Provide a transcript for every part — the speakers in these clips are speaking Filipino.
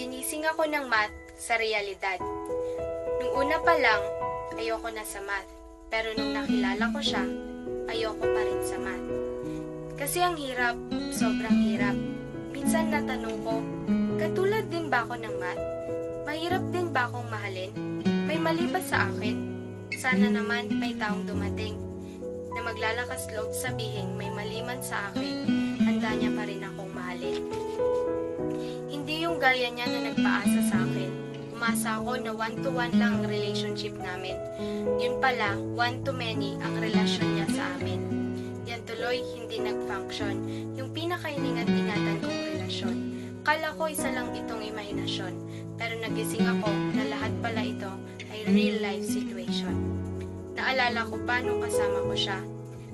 Ginising ako ng math sa realidad. Nung una pa lang, ayoko na sa math. Pero nung nakilala ko siya, ayoko pa rin sa math. Kasi ang hirap, sobrang hirap. Minsan natanong ko, katulad din ba ako ng math? Mahirap din ba akong mahalin? May mali ba sa akin? Sana naman may taong dumating na maglalakas loob sabihin may mali man sa akin, handa niya pa rin akong mahalin. Hindi yung gaya niya na nagpaasa sa akin. Umasa ako na one-to-one lang ang relationship namin. Yun pala, one-to-many ang relasyon niya sa amin. Yan tuloy, hindi nag-function. Yung pinaka-ingat-ingatan kong relasyon. Kala ko isa lang itong imahinasyon. Pero nagising ako na lahat pala ito ay real-life situation. Naalala ko paano kasama ko siya.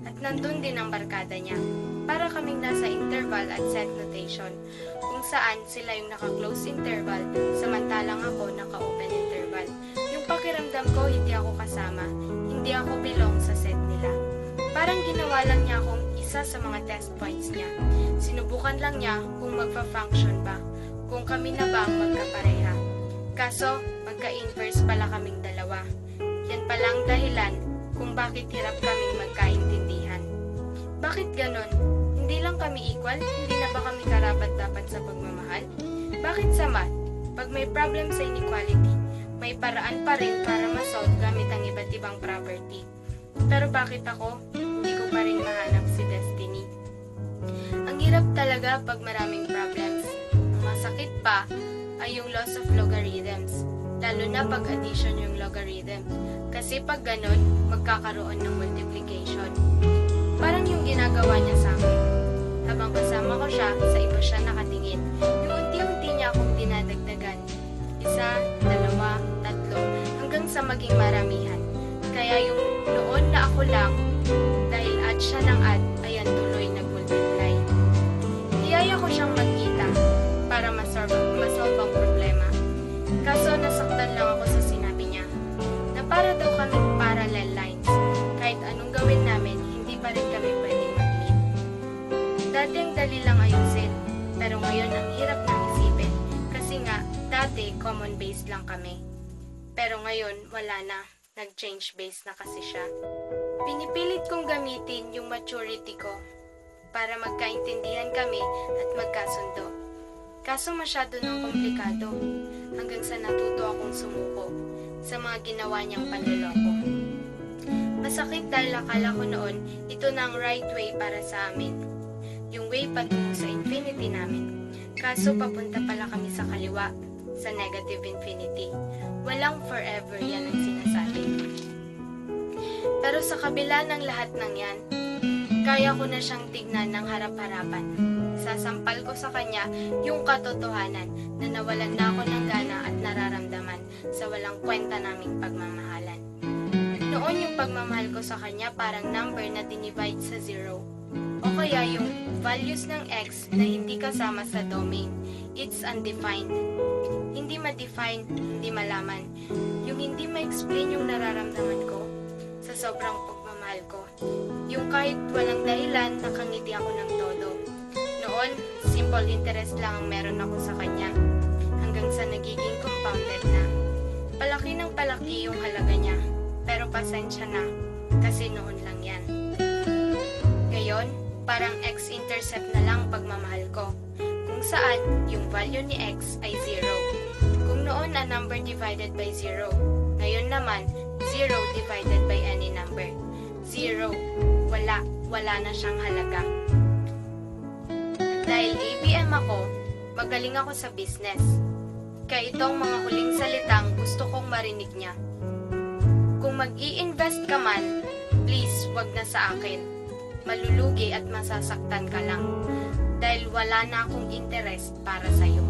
At nandun din ang barkada niya. Para kaming nasa interval at set notation. Kung saan sila yung naka-close interval, samantalang ako naka-open interval. Yung pakiramdam ko, hindi ako kasama. Hindi ako belong sa set nila. Parang ginawa lang niya akong isa sa mga test points niya. Sinubukan lang niya kung magpa-function ba. Kung kami na ba ang magkapareha. Kaso, magka-inverse pala kaming dalawa. Yan palang dahilan kung bakit hirap kaming magkaintindihan. Bakit ganon? Hindi lang kami equal? Hindi na ba kami karapat-dapat sa pagmamahal? Bakit sa math? Pag may problem sa inequality, may paraan pa rin para ma-solve gamit ang iba't ibang property. Pero bakit ako? Hindi ko pa rin mahanap si Destiny. Ang hirap talaga pag maraming problems. Ang masakit pa ay yung loss of logarithms. Lalo na pag addition yung logarithm. Kasi pag ganun, magkakaroon ng multiplication. Parang yung ginagawa niya sa akin. Habang kasama ko siya, sa iba siya nakatingin. Yung unti-unti niya akong dinadagdagan. Isa, dalawa, tatlo, hanggang sa maging maramihan. Kaya yung noon na ako lang, dahil add siya ng add, ayan tuloy nag-multiply. Niyaya ko siyang magkita para masolve ang problema. Kaso nasaktan lang ako sa sinabi niya na para daw kaming parallel lines. Kahit anong gawin namin, hindi pa rin kami pwedeng mag-meet. Dati ang dali lang ayusin, pero ngayon ang hirap nang isipin. Kasi nga, dati common base lang kami. Pero ngayon, wala na. Nag-change base na kasi siya. Pinipilit kong gamitin yung maturity ko para magkaintindihan kami at magkasundo. Kaso masyado ng komplikado hanggang sa natuto akong sumuko sa mga ginawa niyang panloloko. Masakit dahil akala ko noon ito na ang right way para sa amin. Yung way patungo sa infinity namin. Kaso papunta pala kami sa kaliwa, sa negative infinity. Walang forever yan ang sinasabi. Pero sa kabila ng lahat ng yan, kaya ko na siyang tignan ng harap-harapan. Sasampal ko sa kanya yung katotohanan na nawalan na ako ng gana at nararamdaman sa walang kwenta naming pagmamahalan. Noon yung pagmamahal ko sa kanya parang number na dinivide sa zero. O kaya yung values ng x na hindi kasama sa domain. It's undefined. Hindi ma-define, hindi malaman. Yung hindi ma-explain yung nararamdaman ko sa sobrang pagmamahal ko. Yung kahit walang dahilan, nakangiti ako ng todo. Noon, simple interest lang ang meron ako sa kanya. Hanggang sa nagiging compounded na. Palaki ng palaki yung halaga niya. Pero pasensya na, kasi noon lang yan. Ngayon, parang x-intercept na lang pagmamahal ko. Kung saan, yung value ni x ay 0. Kung noon a number divided by 0, ngayon naman, 0 divided by any number. 0. Wala na siyang halaga. Dahil ABM ako, magaling ako sa business. Kaya itong mga huling salitang gusto kong marinig niya. Kung mag-i-invest ka man, please wag na sa akin. Malulugi at masasaktan ka lang. Dahil wala na akong interest para sa'yo.